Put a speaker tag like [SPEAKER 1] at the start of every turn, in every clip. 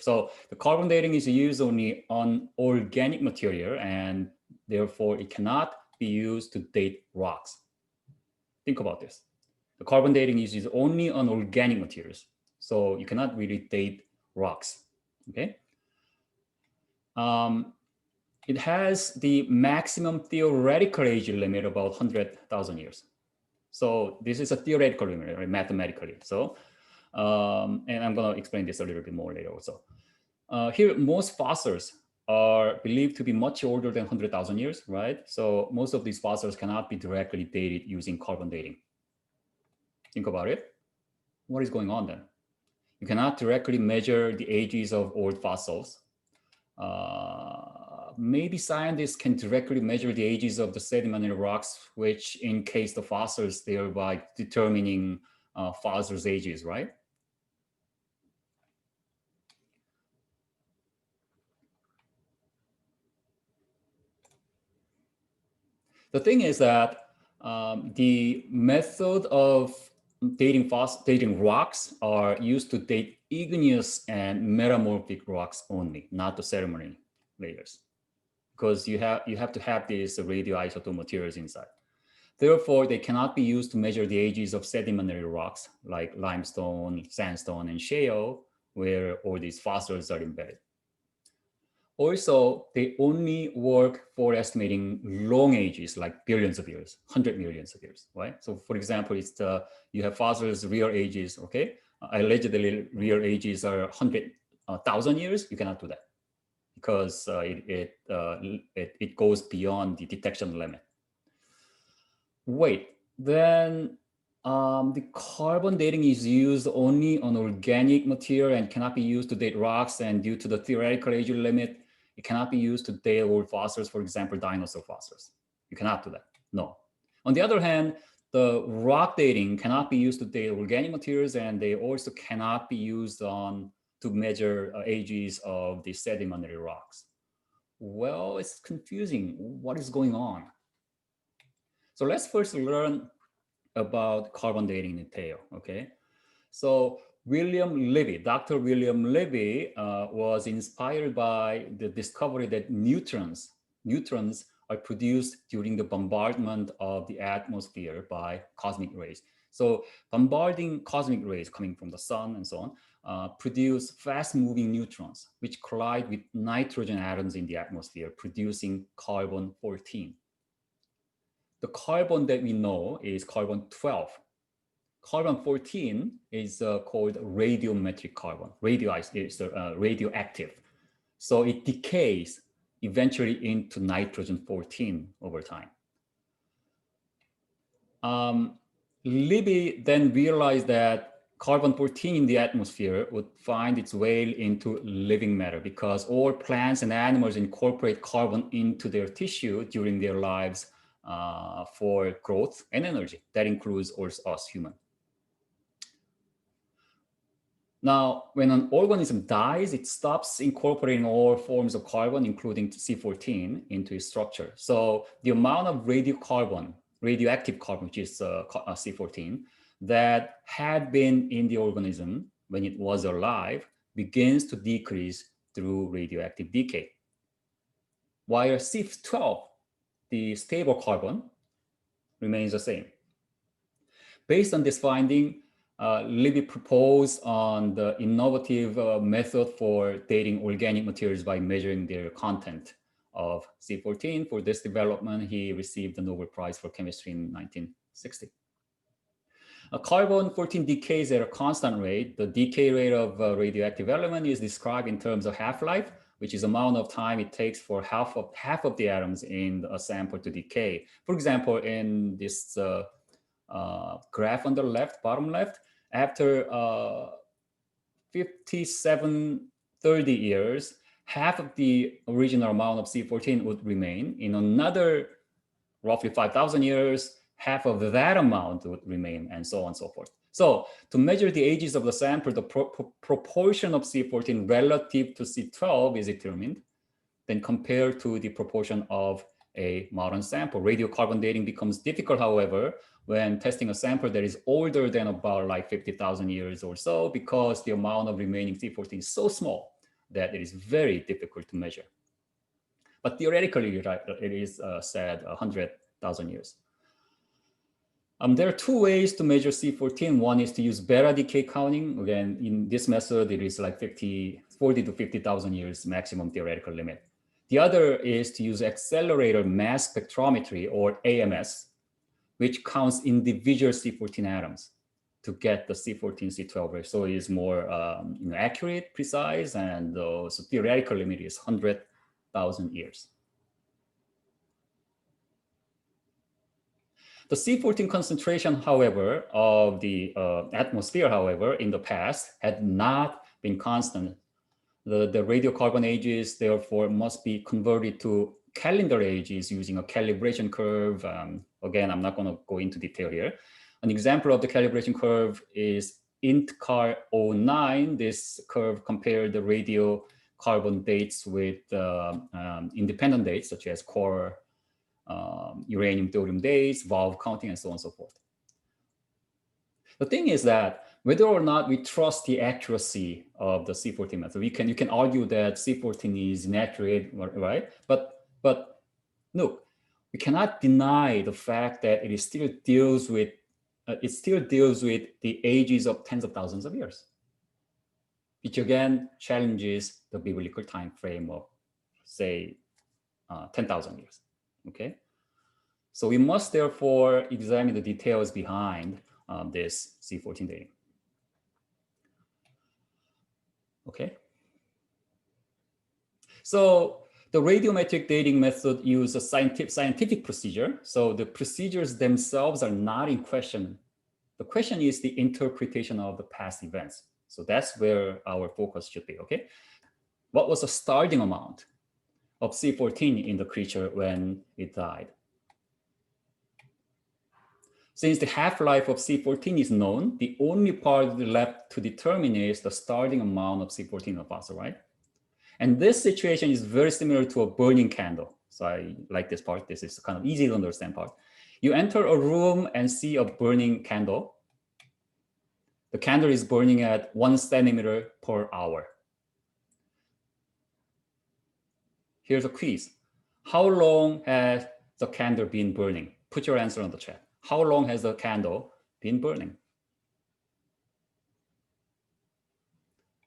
[SPEAKER 1] So the carbon dating is used only on organic material, and therefore it cannot be used to date rocks. Think about this. The carbon dating is used only on organic materials, so you cannot really date rocks. Okay. It has the maximum theoretical age limit about 100,000 years. So this is a theoretical limit, right, mathematically. So, and I'm going to explain this a little bit more later also. Here, most fossils are believed to be much older than 100,000 years, right? So most of these fossils cannot be directly dated using carbon dating. Think about it. What is going on then? You cannot directly measure the ages of old fossils. Maybe scientists can directly measure the ages of the sedimentary rocks, which encase the fossils, thereby determining fossils' ages, right? The thing is that the method of dating rocks are used to date igneous and metamorphic rocks only, not the sedimentary layers, because you have to have these radioisotope materials inside. Therefore, they cannot be used to measure the ages of sedimentary rocks like limestone, sandstone, and shale, where all these fossils are embedded. Also, they only work for estimating long ages, like billions of years, 100 millions of years, right? So for example, you have fossils real ages, okay? Allegedly real ages are 100,000 years. You cannot do that because it goes beyond the detection limit. Wait, then the carbon dating is used only on organic material and cannot be used to date rocks, and due to the theoretical age limit, it cannot be used to date old fossils, for example, dinosaur fossils. You cannot do that, no. On the other hand, the rock dating cannot be used to date organic materials, and they also cannot be used to measure ages of the sedimentary rocks. Well, it's confusing. What is going on? So let's first learn about carbon dating in detail, okay? So Dr. William Levy was inspired by the discovery that neutrons are produced during the bombardment of the atmosphere by cosmic rays. So bombarding cosmic rays coming from the sun and so on produce fast-moving neutrons, which collide with nitrogen atoms in the atmosphere, producing carbon-14. The carbon that we know is carbon-12. Carbon-14 is called radiometric carbon. Radioactive. So it decays eventually into nitrogen-14 over time. Libby then realized that carbon-14 in the atmosphere would find its way into living matter because all plants and animals incorporate carbon into their tissue during their lives for growth and energy. That includes also us humans. Now, when an organism dies, it stops incorporating all forms of carbon, including C14, into its structure. So the amount of radioactive carbon, which is C14, that had been in the organism when it was alive begins to decrease through radioactive decay. While C12, the stable carbon, remains the same. Based on this finding, Libby proposed on the innovative method for dating organic materials by measuring their content of C14. For this development, he received the Nobel Prize for Chemistry in 1960. Carbon-14 decays at a constant rate. The decay rate of a radioactive element is described in terms of half-life, which is the amount of time it takes for half of the atoms in a sample to decay. For example, in this graph on the left, bottom left, after 30 years, half of the original amount of C14 would remain. In another roughly 5,000 years, half of that amount would remain, and so on and so forth. So to measure the ages of the sample, the proportion of C14 relative to C12 is determined, then compared to the proportion of a modern sample. Radiocarbon dating becomes difficult, however, when testing a sample that is older than about like 50,000 years or so, because the amount of remaining C14 is so small. that it is very difficult to measure. But theoretically, right, it is said 100,000 years. There are two ways to measure C14. One is to use beta decay counting. Again, in this method, it is like 40 to 50,000 years maximum theoretical limit. The other is to use accelerator mass spectrometry, or AMS, which counts individual C14 atoms to get the C14, C12 ratio. So it is more accurate, precise, and so theoretical limit is 100,000 years. The C14 concentration, however, of the atmosphere, however, in the past had not been constant. The radiocarbon ages, therefore, must be converted to calendar ages using a calibration curve. Again, I'm not going to go into detail here. An example of the calibration curve is INTCAR 09. This curve compared the radiocarbon dates with independent dates, such as core, uranium, thorium dates, valve counting, and so on and so forth. The thing is that whether or not we trust the accuracy of the C14 method, you can argue that C14 is inaccurate, right? But look, we cannot deny the fact that it still deals with the ages of tens of thousands of years, which again challenges the biblical time frame of, say, 10,000 years. Okay, so we must therefore examine the details behind this C14 dating. Okay, so the radiometric dating method uses a scientific procedure. So the procedures themselves are not in question. The question is the interpretation of the past events. So that's where our focus should be. Okay, what was the starting amount of C14 in the creature when it died? Since the half-life of C14 is known, the only part left to determine is the starting amount of C14 in the fossil, right? And this situation is very similar to a burning candle. So I like this part. This is kind of easy to understand part. You enter a room and see a burning candle. The candle is burning at 1 centimeter per hour. Here's a quiz. How long has the candle been burning? Put your answer on the chat. How long has the candle been burning?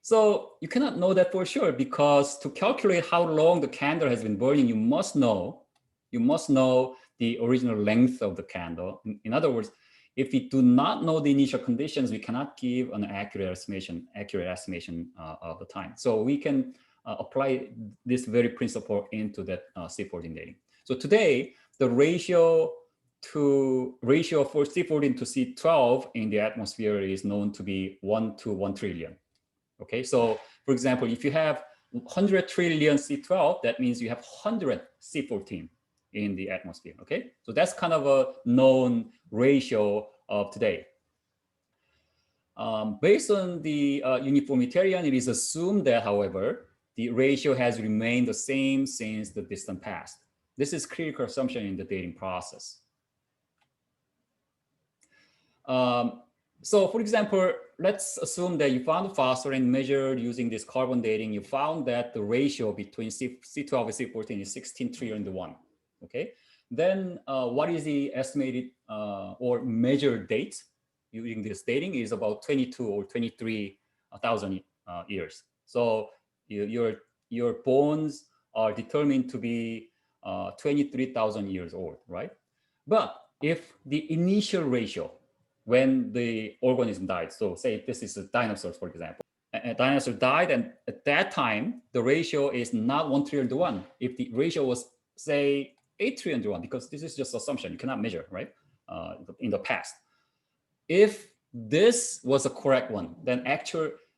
[SPEAKER 1] So you cannot know that for sure, because to calculate how long the candle has been burning, you must know the original length of the candle. In other words, if we do not know the initial conditions, we cannot give an accurate estimation of the time. So we can apply this very principle into that C14 dating. So today, the ratio for C14 to C12 in the atmosphere is known to be 1 to 1 trillion. Okay, so for example, if you have 100 trillion C12, that means you have 100 C14 in the atmosphere. Okay, so that's kind of a known ratio of today. Based on the uniformitarian, it is assumed that, however, the ratio has remained the same since the distant past. This is critical assumption in the dating process. So for example, let's assume that you found a fossil and measured using this carbon dating. You found that the ratio between C12 and C14 is 16 trillion to 1. Okay, then what is the estimated or measured date using this dating is about 22 or 23,000 years. So your bones are determined to be 23,000 years old, right? But if the initial ratio when the organism died, so say this is a dinosaur, for example, a dinosaur died, and at that time the ratio is not 1 trillion to 1. If the ratio was, say, 8 trillion to 1, because this is just assumption, you cannot measure, right, in the past. If this was a correct one, then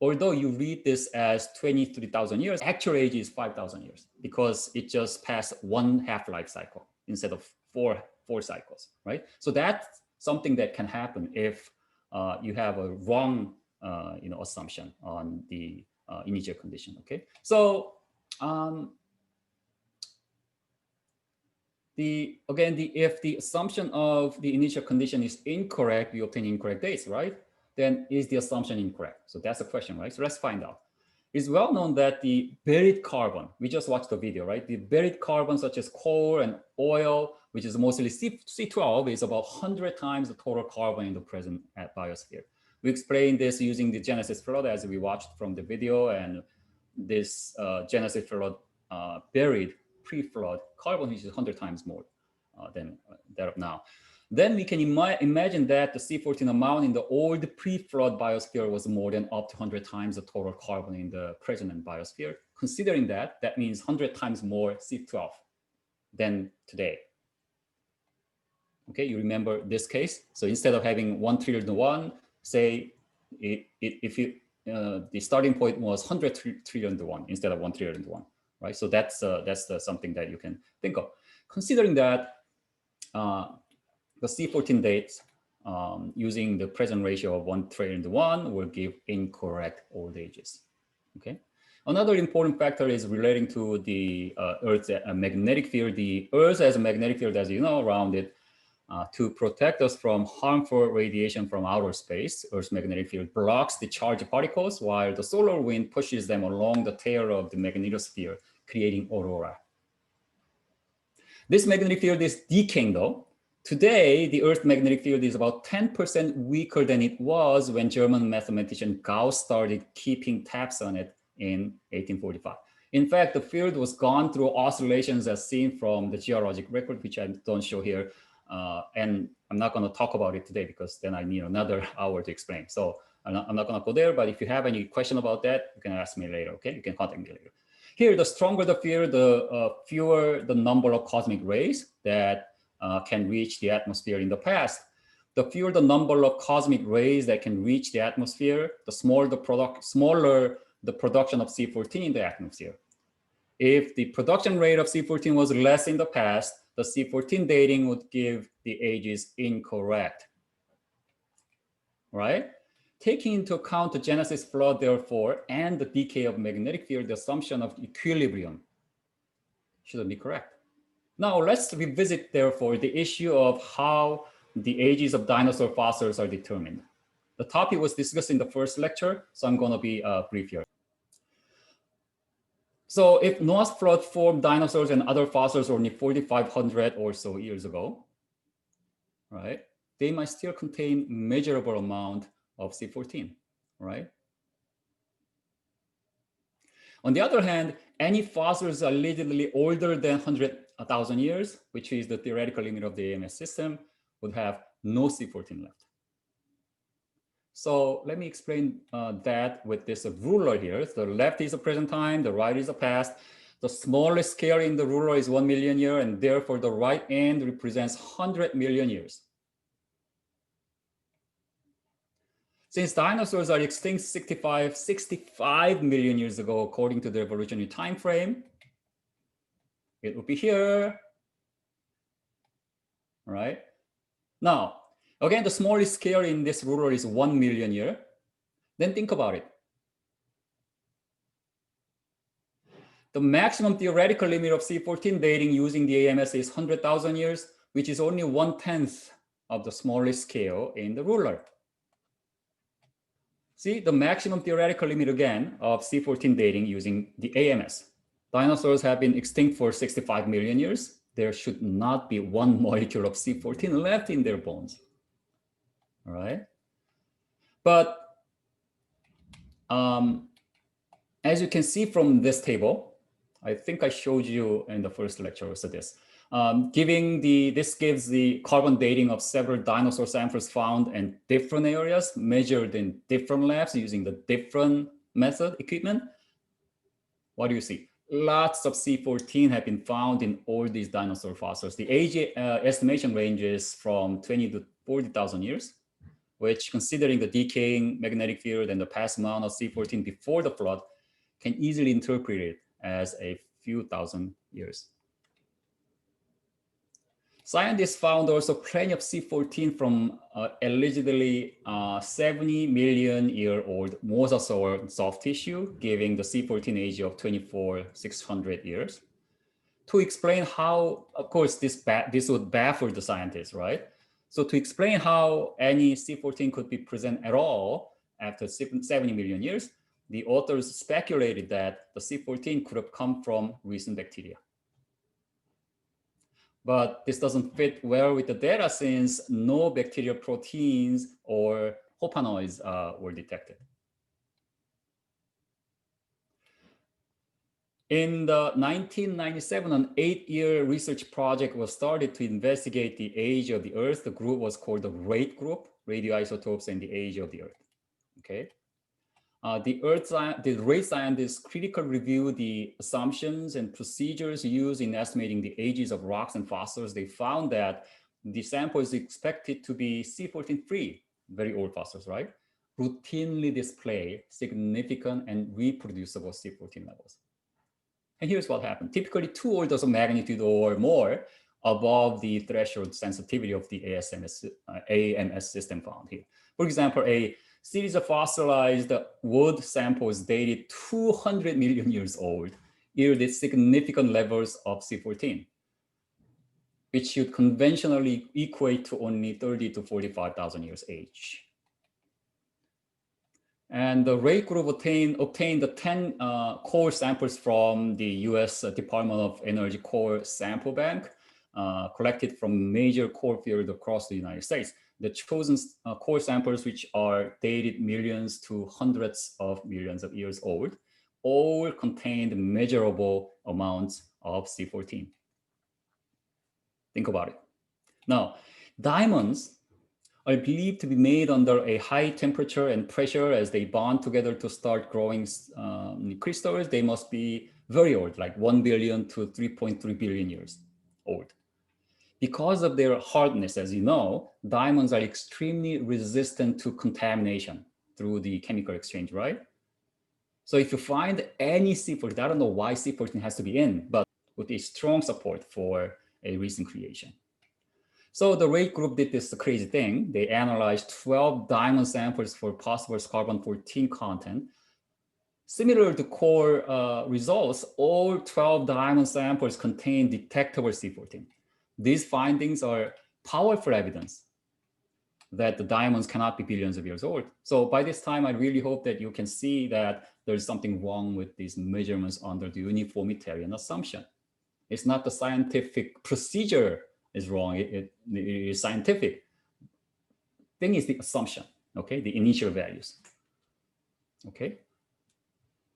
[SPEAKER 1] although you read this as 23,000 years, actual age is 5,000 years, because it just passed 1 half-life cycle instead of four cycles, right? So that's something that can happen if you have a wrong assumption on the initial condition. Okay, so if the assumption of the initial condition is incorrect, we obtain incorrect dates, right? Then is the assumption incorrect? So that's the question, right? So let's find out. It's well known that the buried carbon, we just watched the video, right? The buried carbon such as coal and oil, which is mostly C12, is about 100 times the total carbon in the present biosphere. We explained this using the Genesis flood as we watched from the video, and this Genesis flood buried pre-flood carbon, which is 100 times more than that of now. Then we can imagine that the C14 amount in the old pre-flood biosphere was more than up to 100 times the total carbon in the present biosphere. Considering that, that means 100 times more C12 than today. Okay, you remember this case? So instead of having 1 trillion to 1, say if you the starting point was 100 trillion to 1 instead of 1 trillion to 1, right? So that's something that you can think of. Considering that the C14 dates using the present ratio of 1 trillion to 1 will give incorrect old ages. Okay. Another important factor is relating to the Earth's magnetic field. The Earth has a magnetic field, as you know, around it to protect us from harmful radiation from outer space. Earth's magnetic field blocks the charged particles, while the solar wind pushes them along the tail of the magnetosphere, creating aurora. This magnetic field is decaying, though. Today, the Earth's magnetic field is about 10% weaker than it was when German mathematician Gauss started keeping tabs on it in 1845. In fact, the field was gone through oscillations as seen from the geologic record, which I don't show here. And I'm not going to talk about it today because then I need another hour to explain. So I'm not going to go there. But if you have any question about that, you can ask me later. Okay, you can contact me later. Here, the stronger the field, the fewer the number of cosmic rays that can reach the atmosphere in the past. The fewer the number of cosmic rays that can reach the atmosphere, the smaller the production of C14 in the atmosphere. If the production rate of C14 was less in the past, the C14 dating would give the ages incorrect, right? Taking into account the Genesis flood, therefore, and the decay of magnetic field, the assumption of equilibrium shouldn't be correct. Now, let's revisit, therefore, the issue of how the ages of dinosaur fossils are determined. The topic was discussed in the first lecture, so I'm going to be brief here. So if Noah's flood formed dinosaurs and other fossils only 4,500 or so years ago, right, they might still contain measurable amount of C14, right? On the other hand, any fossils allegedly older than 100,000 years, which is the theoretical limit of the AMS system, would have no C14 left. So let me explain that with this ruler here. So the left is the present time, the right is the past. The smallest scale in the ruler is 1 million years, and therefore the right end represents 100 million years. Since dinosaurs are extinct 65 million years ago, according to the evolutionary time frame, it would be here, all right? Now, again, the smallest scale in this ruler is 1 million years. Then think about it. The maximum theoretical limit of C14 dating using the AMS is 100,000 years, which is only 1/10 of the smallest scale in the ruler. See, the maximum theoretical limit again of C14 dating using the AMS. Dinosaurs have been extinct for 65 million years. There should not be one molecule of C14 left in their bones. All right. But as you can see from this table, I think I showed you in the first lecture also this. This gives the carbon dating of several dinosaur samples found in different areas, measured in different labs using the different method equipment. What do you see? Lots of C14 have been found in all these dinosaur fossils. The age estimation ranges from 20 to 40,000 years, which, considering the decaying magnetic field and the past amount of C14 before the flood, can easily interpret it as a few thousand years. Scientists found also plenty of C14 from allegedly 70 million year old mosasaur soft tissue, giving the C14 age of 24,600 years. To explain how, of course, this would baffle the scientists, right? So to explain how any C14 could be present at all after 70 million years, the authors speculated that the C14 could have come from recent bacteria. But this doesn't fit well with the data since no bacterial proteins or hopanoids were detected. In the 1997, an 8-year research project was started to investigate the age of the Earth. The group was called the RATE group, Radioisotopes and the Age of the Earth. Okay. The RATE scientists critically reviewed the assumptions and procedures used in estimating the ages of rocks and fossils. They found that the sample is expected to be C14 free, very old fossils, right? Routinely display significant and reproducible C14 levels. And here's what happened. Typically 2 orders of magnitude or more above the threshold sensitivity of the AMS system found here. For example, a series of fossilized wood samples dated 200 million years old yielded significant levels of C14, which should conventionally equate to only 30 to 45,000 years age. And the RATE group obtained the 10 core samples from the US Department of Energy Core Sample Bank, collected from major core fields across the United States. The chosen core samples, which are dated millions to hundreds of millions of years old, all contained measurable amounts of C14. Think about it. Now, diamonds are believed to be made under a high temperature and pressure. As they bond together to start growing crystals, they must be very old, like 1 billion to 3.3 billion years old. Because of their hardness, as you know, diamonds are extremely resistant to contamination through the chemical exchange, right? So if you find any C14, I don't know why C14 has to be in, but with a strong support for a recent creation. So the RATE group did this crazy thing. They analyzed 12 diamond samples for possible carbon-14 content. Similar to core results, all 12 diamond samples contain detectable C14. These findings are powerful evidence that the diamonds cannot be billions of years old. So by this time, I really hope that you can see that there's something wrong with these measurements under the uniformitarian assumption. It's not the scientific procedure is wrong, it is scientific. Thing is the assumption, okay, the initial values, okay?